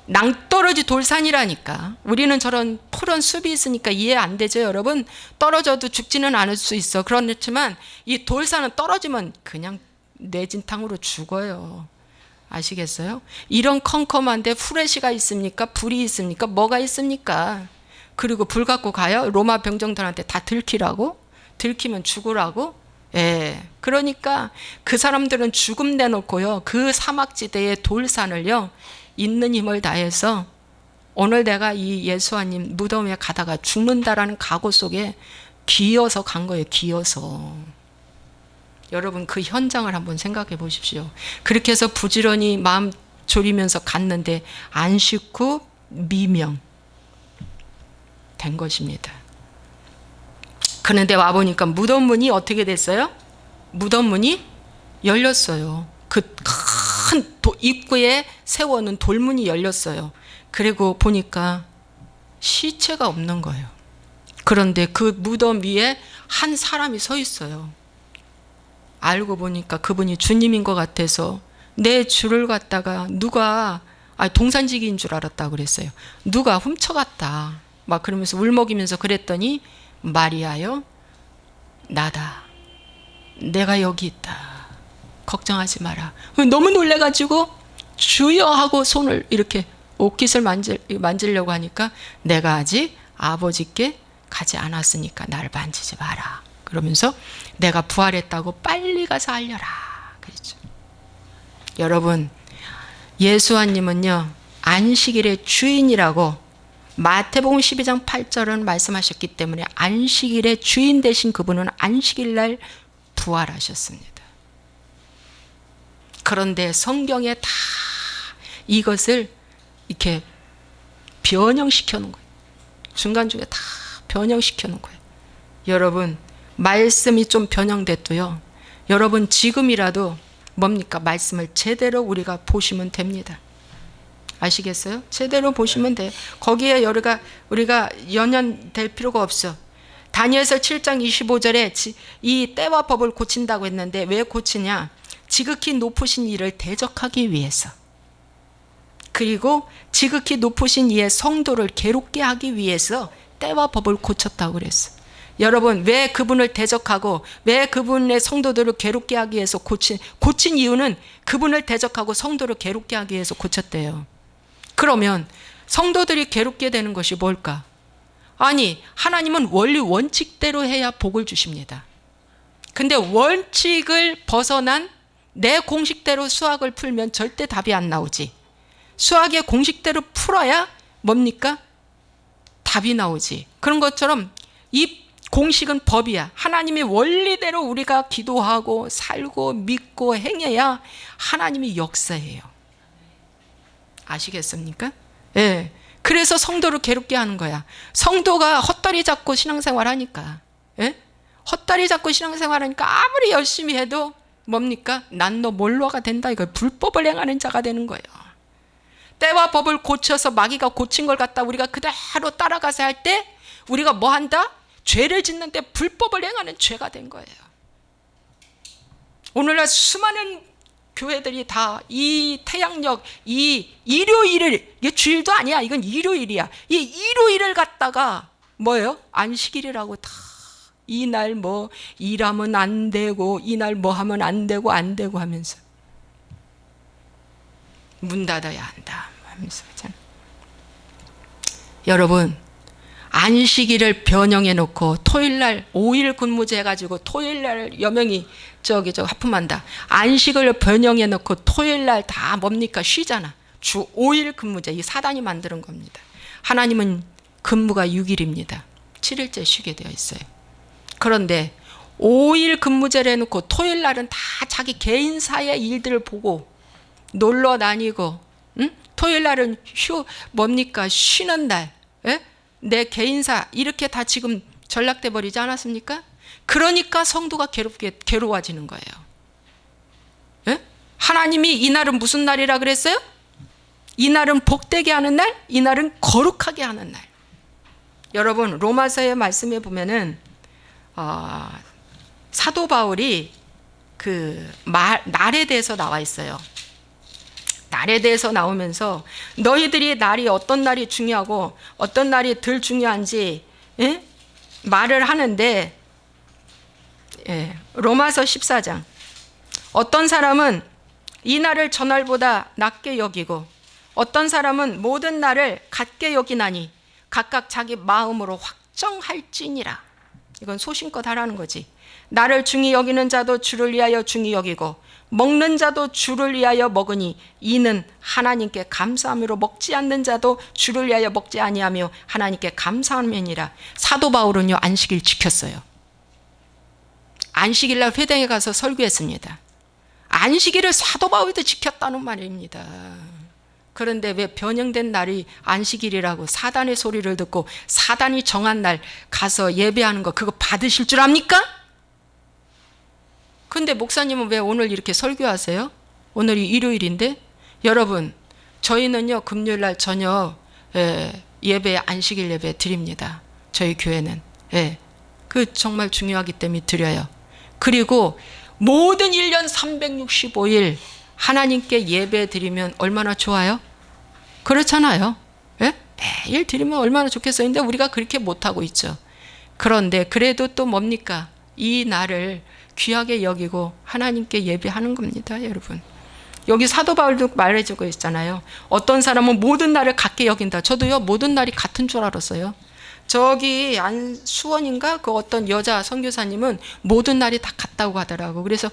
낭떠러지 돌산이라니까. 우리는 저런 푸른 숲이 있으니까 이해 안 되죠, 여러분? 떨어져도 죽지는 않을 수 있어. 그렇지만 이 돌산은 떨어지면 그냥 뇌진탕으로 죽어요. 아시겠어요? 이런 컴컴한데 후레쉬가 있습니까? 불이 있습니까? 뭐가 있습니까? 그리고 불 갖고 가요? 로마 병정들한테 다 들키라고? 들키면 죽으라고? 예. 그러니까 그 사람들은 죽음 내놓고요. 그 사막지대의 돌산을요. 있는 힘을 다해서 오늘 내가 이 예수님 무덤에 가다가 죽는다라는 각오 속에 기어서 간 거예요. 기어서. 여러분 그 현장을 한번 생각해 보십시오. 그렇게 해서 부지런히 마음 졸이면서 갔는데 안식 후 미명 된 것입니다. 그런데 와보니까 무덤 문이 어떻게 됐어요? 무덤 문이 열렸어요. 그 큰 입구에 세워놓은 돌문이 열렸어요. 그리고 보니까 시체가 없는 거예요. 그런데 그 무덤 위에 한 사람이 서 있어요. 알고 보니까 그분이 주님인 것 같아서 내 주를 갖다가 누가 동산지기인 줄 알았다고 그랬어요. 누가 훔쳐갔다. 막 그러면서 울먹이면서 그랬더니 마리아요, 나다. 내가 여기 있다. 걱정하지 마라. 너무 놀래가지고 주여 하고 손을 이렇게 옷깃을 만지려고 하니까 내가 아직 아버지께 가지 않았으니까 나를 만지지 마라. 그러면서 내가 부활했다고 빨리 가서 알려라. 그랬죠. 여러분, 예수님은요 안식일의 주인이라고 마태복음 12장 8절은 말씀하셨기 때문에 안식일의 주인 되신 그분은 안식일 날 부활하셨습니다. 그런데 성경에 다 이것을 이렇게 변형시켜 놓은 거예요. 중간중간에 다 변형시켜 놓은 거예요. 여러분, 말씀이 좀 변형됐도요, 여러분 지금이라도 뭡니까? 말씀을 제대로 우리가 보시면 됩니다. 아시겠어요? 제대로 보시면 돼요. 거기에 우리가 연연될 필요가 없어. 다니엘서 7장 25절에 이 때와 법을 고친다고 했는데 왜 고치냐? 지극히 높으신 이를 대적하기 위해서, 그리고 지극히 높으신 이의 성도를 괴롭게 하기 위해서 때와 법을 고쳤다고 그랬어. 여러분, 왜 그분을 대적하고 왜 그분의 성도들을 괴롭게 하기 위해서 고친 이유는 그분을 대적하고 성도를 괴롭게 하기 위해서 고쳤대요. 그러면 성도들이 괴롭게 되는 것이 뭘까? 아니, 하나님은 원리 원칙대로 해야 복을 주십니다. 근데 원칙을 벗어난 내 공식대로 수학을 풀면 절대 답이 안 나오지. 수학의 공식대로 풀어야 뭡니까? 답이 나오지. 그런 것처럼 이 공식은 법이야. 하나님의 원리대로 우리가 기도하고 살고 믿고 행해야 하나님이 역사해요. 아시겠습니까? 예. 그래서 성도를 괴롭게 하는 거야. 성도가 헛다리 잡고 신앙생활 하니까, 예? 헛다리 잡고 신앙생활 하니까 아무리 열심히 해도 뭡니까? 난 너 몰로가 된다. 이거 불법을 행하는 자가 되는 거예요. 때와 법을 고쳐서 마귀가 고친 걸 갖다 우리가 그대로 따라가서 할 때 우리가 뭐 한다? 죄를 짓는데 불법을 행하는 죄가 된 거예요. 오늘날 수많은 교회들이 다 이 태양력, 이 일요일을, 이게 주일도 아니야. 이건 일요일이야. 이 일요일을 갖다가 뭐예요? 안식일이라고 다 이날 뭐 일하면 안 되고 이날 뭐 하면 안 되고 하면서 문 닫아야 한다 하면서. 여러분, 안식일을 변형해 놓고 토요일날 5일 근무제 해가지고 토요일날 여명이 하품한다. 안식을 변형해 놓고 토요일날 다 뭡니까? 쉬잖아. 주 5일 근무제. 이 사단이 만드는 겁니다. 하나님은 근무가 6일입니다. 7일째 쉬게 되어 있어요. 그런데 5일 근무제를 해놓고 토요일날은 다 자기 개인사의 일들을 보고 놀러 다니고, 응? 토요일날은 쉬는 날, 예? 내 개인사 이렇게 다 지금 전락돼 버리지 않았습니까? 그러니까 성도가 괴로워지는 거예요. 예? 하나님이 이 날은 무슨 날이라 그랬어요? 이 날은 복되게 하는 날, 이 날은 거룩하게 하는 날. 여러분, 로마서의 말씀에 보면은 사도 바울이 그 날에 대해서 나와 있어요. 날에 대해서 나오면서 너희들이 날이 어떤 날이 중요하고 어떤 날이 덜 중요한지, 예? 말을 하는데, 예, 로마서 14장, 어떤 사람은 이 날을 저날보다 낮게 여기고 어떤 사람은 모든 날을 같게 여기나니 각각 자기 마음으로 확정할지니라. 이건 소신껏 하라는 거지. 나를 중히 여기는 자도 주를 위하여 중히 여기고 먹는 자도 주를 위하여 먹으니 이는 하나님께 감사함으로 먹지 않는 자도 주를 위하여 먹지 아니하며 하나님께 감사함이니라. 사도 바울은요, 안식일 지켰어요. 안식일날 회당에 가서 설교했습니다. 안식일을 사도 바울도 지켰다는 말입니다. 그런데 왜 변형된 날이 안식일이라고 사단의 소리를 듣고 사단이 정한 날 가서 예배하는 거, 그거 받으실 줄 압니까? 근데 목사님은 왜 오늘 이렇게 설교하세요? 오늘이 일요일인데? 여러분, 저희는요 금요일날 저녁 예배, 안식일 예배 드립니다. 저희 교회는. 그 정말 중요하기 때문에 드려요. 그리고 모든 1년 365일 하나님께 예배 드리면 얼마나 좋아요? 그렇잖아요. 매일 드리면 얼마나 좋겠어요. 근데 우리가 그렇게 못하고 있죠. 그런데 그래도 또 뭡니까? 이 날을 귀하게 여기고 하나님께 예배하는 겁니다, 여러분. 여기 사도 바울도 말해주고 있잖아요. 어떤 사람은 모든 날을 같게 여긴다. 저도요, 모든 날이 같은 줄 알았어요. 저기 수원인가 그 어떤 여자 선교사님은 모든 날이 다 같다고 하더라고. 그래서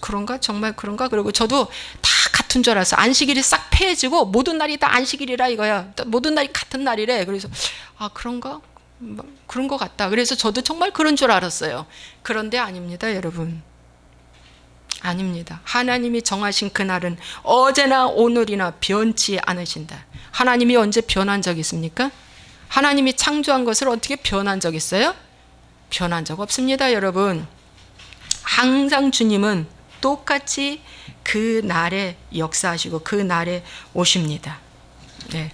그런가, 정말 그런가. 그리고 저도 다 같은 줄 알았어. 안식일이 싹 폐해지고 모든 날이 다 안식일이라 이거야. 모든 날이 같은 날이래. 그래서 그런가? 그런 것 같다. 그래서 저도 정말 그런 줄 알았어요. 그런데 아닙니다, 여러분. 아닙니다. 하나님이 정하신 그날은 어제나 오늘이나 변치 않으신다. 하나님이 언제 변한 적 있습니까? 하나님이 창조한 것을 어떻게 변한 적 있어요? 변한 적 없습니다, 여러분. 항상 주님은 똑같이 그 날에 역사하시고 그 날에 오십니다. 네.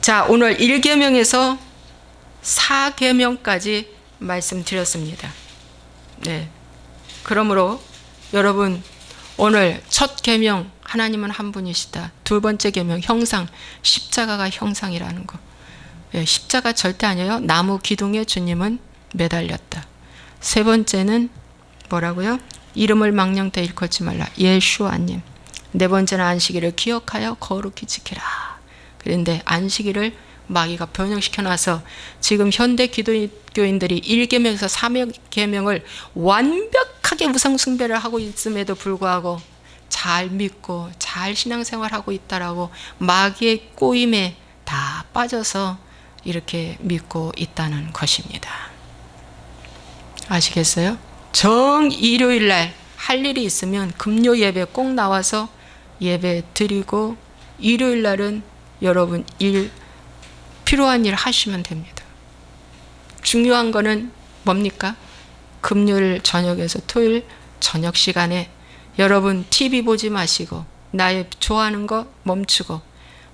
자, 오늘 1계명에서 4계명까지 말씀드렸습니다. 네. 그러므로 여러분, 오늘 첫 계명 하나님은 한 분이시다. 두 번째 계명 형상, 십자가가 형상이라는 거. 네, 십자가 절대 아니에요. 나무 기둥에 주님은 매달렸다. 세 번째는 뭐라고요? 이름을 망령되이 일컫지 말라. 예수아님. 네 번째는 안식일을 기억하여 거룩히 지키라. 그런데 안식일을 마귀가 변형시켜놔서 지금 현대 기독교인들이 1계명에서 3계명을 완벽하게 우상숭배를 하고 있음에도 불구하고 잘 믿고 잘 신앙생활하고 있다라고 마귀의 꼬임에 다 빠져서 이렇게 믿고 있다는 것입니다. 아시겠어요? 정 일요일날 할 일이 있으면 금요 예배 꼭 나와서 예배 드리고 일요일날은 여러분 필요한 일 하시면 됩니다. 중요한 거는 뭡니까? 금요일 저녁에서 토요일 저녁 시간에 여러분 TV 보지 마시고 나의 좋아하는 거 멈추고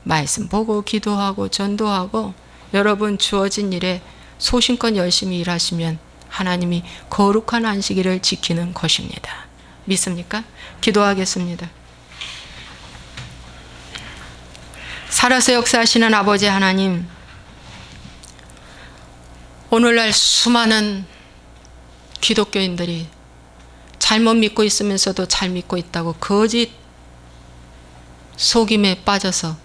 말씀 보고 기도하고 전도하고 여러분 주어진 일에 소신껏 열심히 일하시면 하나님이 거룩한 안식일을 지키는 것입니다. 믿습니까? 기도하겠습니다. 살아서 역사하시는 아버지 하나님, 오늘날 수많은 기독교인들이 잘못 믿고 있으면서도 잘 믿고 있다고 거짓 속임에 빠져서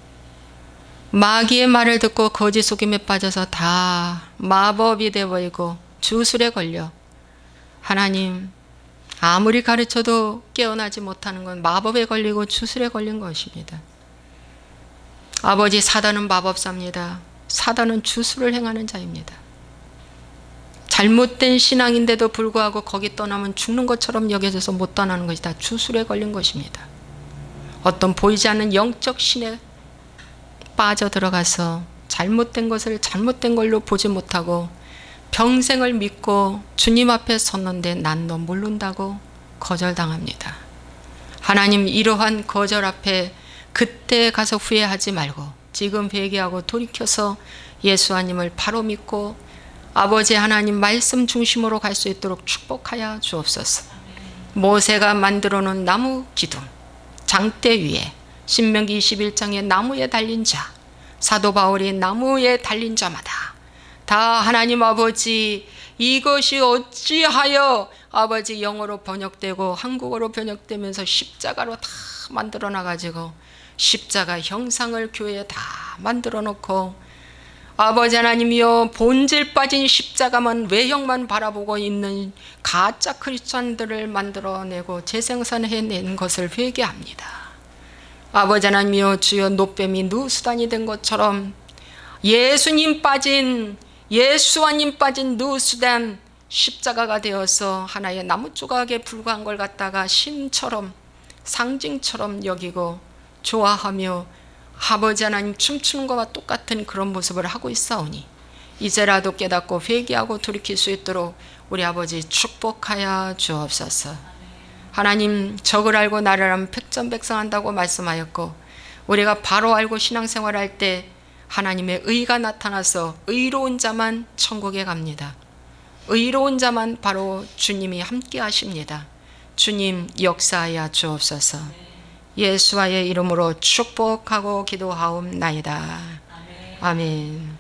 마귀의 말을 듣고 거짓 속임에 빠져서 다 마법이 되어버리고 주술에 걸려 하나님 아무리 가르쳐도 깨어나지 못하는 건 마법에 걸리고 주술에 걸린 것입니다. 아버지, 사단은 마법사입니다. 사단은 주술을 행하는 자입니다. 잘못된 신앙인데도 불구하고 거기 떠나면 죽는 것처럼 여겨져서 못 떠나는 것이 다 주술에 걸린 것입니다. 어떤 보이지 않는 영적 신에 빠져들어가서 잘못된 것을 잘못된 걸로 보지 못하고 평생을 믿고 주님 앞에 섰는데 난 너 모른다고 거절당합니다. 하나님, 이러한 거절 앞에 그때 가서 후회하지 말고 지금 회개하고 돌이켜서 예수님을 바로 믿고 아버지 하나님 말씀 중심으로 갈 수 있도록 축복하여 주옵소서. 모세가 만들어 놓은 나무 기둥, 장대 위에 신명기 21장에 나무에 달린 자, 사도 바울이 나무에 달린 자마다 다 하나님 아버지, 이것이 어찌하여 아버지 영어로 번역되고 한국어로 번역되면서 십자가로 다 만들어 놔가지고 십자가 형상을 교회에 다 만들어 놓고 아버지 하나님이여 본질 빠진 십자가만 외형만 바라보고 있는 가짜 크리스찬들을 만들어내고 재생산해낸 것을 회개합니다. 아버지 하나님이여 주여, 노뱀이 누수단이 된 것처럼 예수님 빠진 누수단 십자가가 되어서 하나의 나무 조각에 불과한 걸 갖다가 신처럼 상징처럼 여기고 좋아하며 아버지 하나님 춤추는 것과 똑같은 그런 모습을 하고 있사오니 이제라도 깨닫고 회개하고 돌이킬 수 있도록 우리 아버지 축복하여 주옵소서. 하나님, 적을 알고 나를 알면 백전백승한다고 말씀하였고 우리가 바로 알고 신앙생활할 때 하나님의 의가 나타나서 의로운 자만 천국에 갑니다. 의로운 자만 바로 주님이 함께 하십니다. 주님 역사하여 주옵소서. 예수와의 이름으로 축복하고 기도하옵나이다. 아멘.